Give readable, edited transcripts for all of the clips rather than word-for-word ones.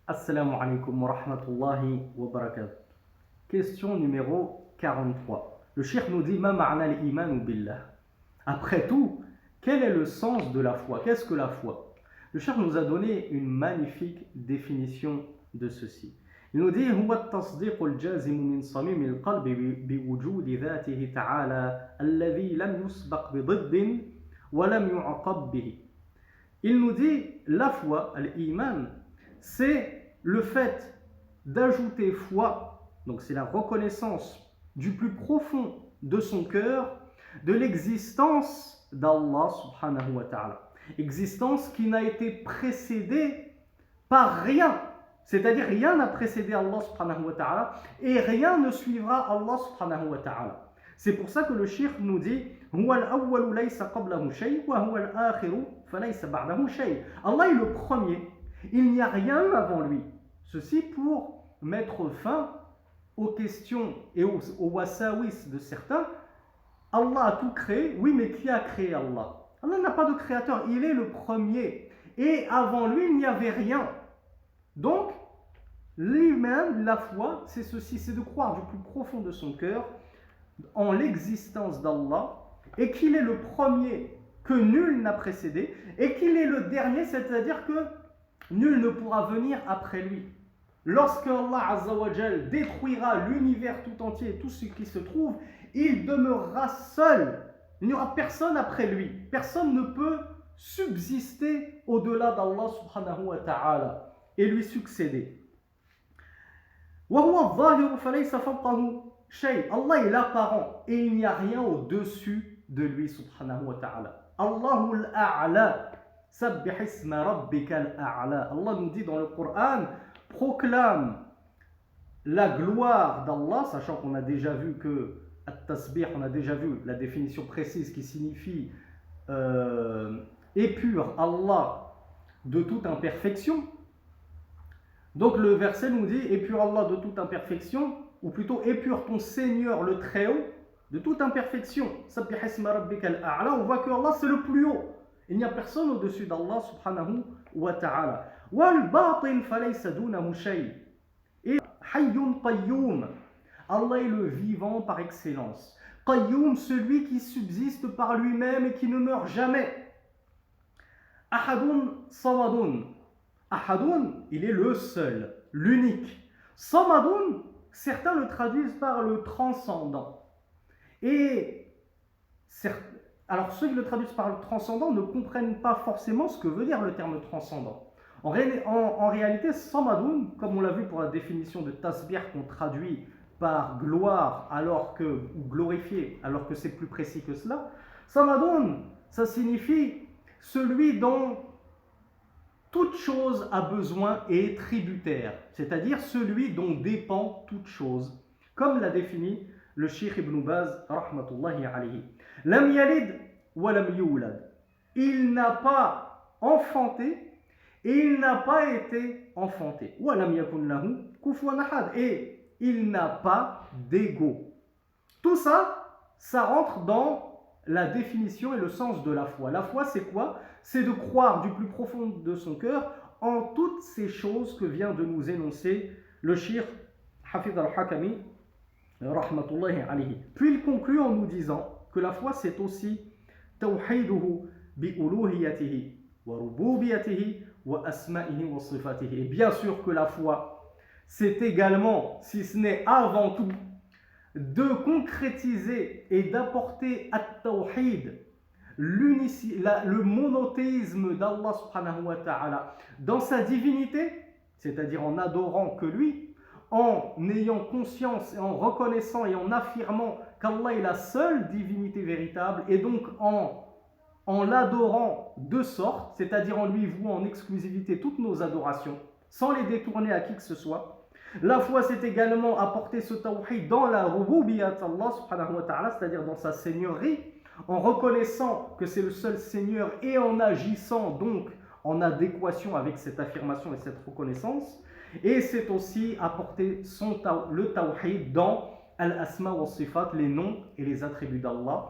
Assalamu alaikum wa rahmatullahi wa barakatuh. Question numéro 43. Le cheikh nous dit Ma ma'na al-iman billah. Après tout, quel est le sens de la foi? Qu'est-ce que la foi? Le cheikh nous a donné une magnifique définition de ceci. Il nous dit هو التصديق الجازم من صميم القلب بوجود ذاته تعالى الذي لم يسبق بضد ولم يعقب به. Il nous dit la foi, l'iman, c'est le fait d'ajouter foi, donc c'est la reconnaissance du plus profond de son cœur de l'existence d'Allah subhanahu wa ta'ala. Existence qui n'a été précédée par rien, c'est-à-dire rien n'a précédé Allah subhanahu wa ta'ala et rien ne suivra Allah subhanahu wa ta'ala. C'est pour ça que le shirk nous dit هو الأول ليس قبله شيء وهو الآخر فليس بعده شيء. Allah est le premier. Il n'y a rien avant lui. Ceci pour mettre fin aux questions et aux wasawis de certains. Allah a tout créé. Oui, mais qui a créé Allah? Allah n'a pas de créateur. Il est le premier. Et avant lui, il n'y avait rien. Donc, lui-même, la foi, c'est ceci, c'est de croire du plus profond de son cœur en l'existence d'Allah et qu'il est le premier que nul n'a précédé et qu'il est le dernier, c'est-à-dire que nul ne pourra venir après lui. Lorsque Allah Azza wa Jal détruira l'univers tout entier, tout ce qui se trouve, il demeurera seul. Il n'y aura personne après lui. Personne ne peut subsister au-delà d'Allah subhanahu wa ta'ala et lui succéder. Allah est l'apparent et il n'y a rien au-dessus de lui subhanahu wa ta'ala. Allahul a'la. Sabbih isma rabbikal a'la. Allah nous dit dans le Coran, proclame la gloire d'Allah, sachant qu'on a déjà vu que at-tasbih, on a déjà vu la définition précise qui signifie épure Allah de toute imperfection. Donc le verset nous dit épure Allah de toute imperfection, ou plutôt épure ton Seigneur le Très-Haut de toute imperfection. Sabbih isma rabbikal a'la. On voit que Allah c'est le plus haut. Il n'y a personne au-dessus d'Allah subhanahu wa ta'ala. Wal batin falaysa dunahu shay. Et hayyun qayyum. Allah est le vivant par excellence. Qayyum, celui qui subsiste par lui-même et qui ne meurt jamais. Ahadun samadun. Ahadun, il est le seul, l'unique. Samadun, certains le traduisent par le transcendant. Et alors ceux qui le traduisent par le transcendant ne comprennent pas forcément ce que veut dire le terme transcendant. En réalité, Samadun, comme on l'a vu pour la définition de tasbih qu'on traduit par gloire ou glorifié, alors que c'est plus précis que cela, Samadun, ça signifie celui dont toute chose a besoin et est tributaire, c'est-à-dire celui dont dépend toute chose, comme l'a défini le Cheikh Ibn Baz, rahmatullahi alayhi. Lam yalid wa lam yulad. Il n'a pas enfanté et il n'a pas été enfanté. Wa lam yakun lahu kufuwan ahad. Et il n'a pas d'égal. Tout ça, ça rentre dans la définition et le sens de la foi. La foi, c'est quoi? C'est de croire du plus profond de son cœur en toutes ces choses que vient de nous énoncer le Cheikh Hafidh al-Hakami, rahmatullahi alayhi. Puis il conclut en nous disant que la foi c'est aussi tawhiduhu bi uluhiyatihi wa rububiyatihi wa asma'ihi wa sifatihi. Et bien sûr que la foi c'est également, si ce n'est avant tout, de concrétiser et d'apporter at-tawhid, le monothéisme d'Allah subhanahu wa ta'ala dans sa divinité, c'est-à-dire en adorant que lui, en ayant conscience et en reconnaissant et en affirmant qu'Allah est la seule divinité véritable et donc en l'adorant de sorte, c'est-à-dire en lui vouant en exclusivité toutes nos adorations, sans les détourner à qui que ce soit. La foi, c'est également apporter ce tawhid dans la rububiyat Allah subhanahu wa ta'ala, c'est-à-dire dans sa seigneurie, en reconnaissant que c'est le seul Seigneur et en agissant donc en adéquation avec cette affirmation et cette reconnaissance. Et c'est aussi apporter le tawhid dans al-asma wa sifat, les noms et les attributs d'Allah,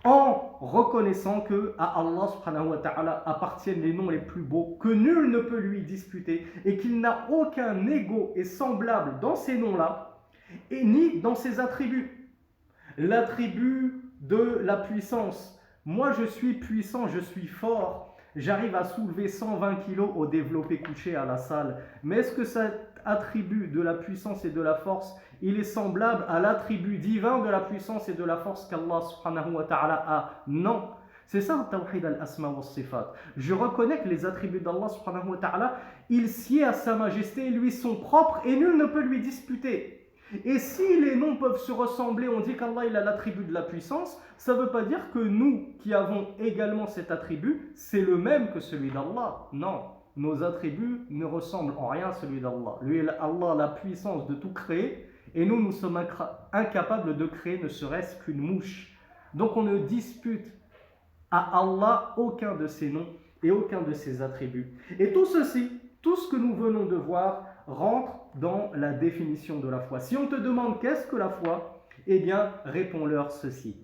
en reconnaissant que à Allah subhanahu wa ta'ala appartiennent les noms les plus beaux, que nul ne peut lui disputer et qu'il n'a aucun égo et semblable dans ces noms-là et ni dans ses attributs. L'attribut de la puissance. Moi je suis puissant, je suis fort, j'arrive à soulever 120 kilos au développé couché à la salle. Mais est-ce que cet attribut de la puissance et de la force, il est semblable à l'attribut divin de la puissance et de la force qu'Allah subhanahu wa ta'ala a? Non. C'est ça le tawhid al-asma wa sifat. Je reconnais que les attributs d'Allah subhanahu wa ta'ala, il sied à sa majesté, lui sont propres et nul ne peut lui disputer. Et si les noms peuvent se ressembler, on dit qu'Allah il a l'attribut de la puissance, ça ne veut pas dire que nous qui avons également cet attribut, c'est le même que celui d'Allah. Non, nos attributs ne ressemblent en rien à celui d'Allah. Lui, Allah a la puissance de tout créer et nous, nous sommes incapables de créer ne serait-ce qu'une mouche. Donc on ne dispute à Allah aucun de ses noms et aucun de ses attributs. Et tout ceci, tout ce que nous venons de voir, rentre dans la définition de la foi. Si on te demande qu'est-ce que la foi, eh bien, réponds-leur ceci.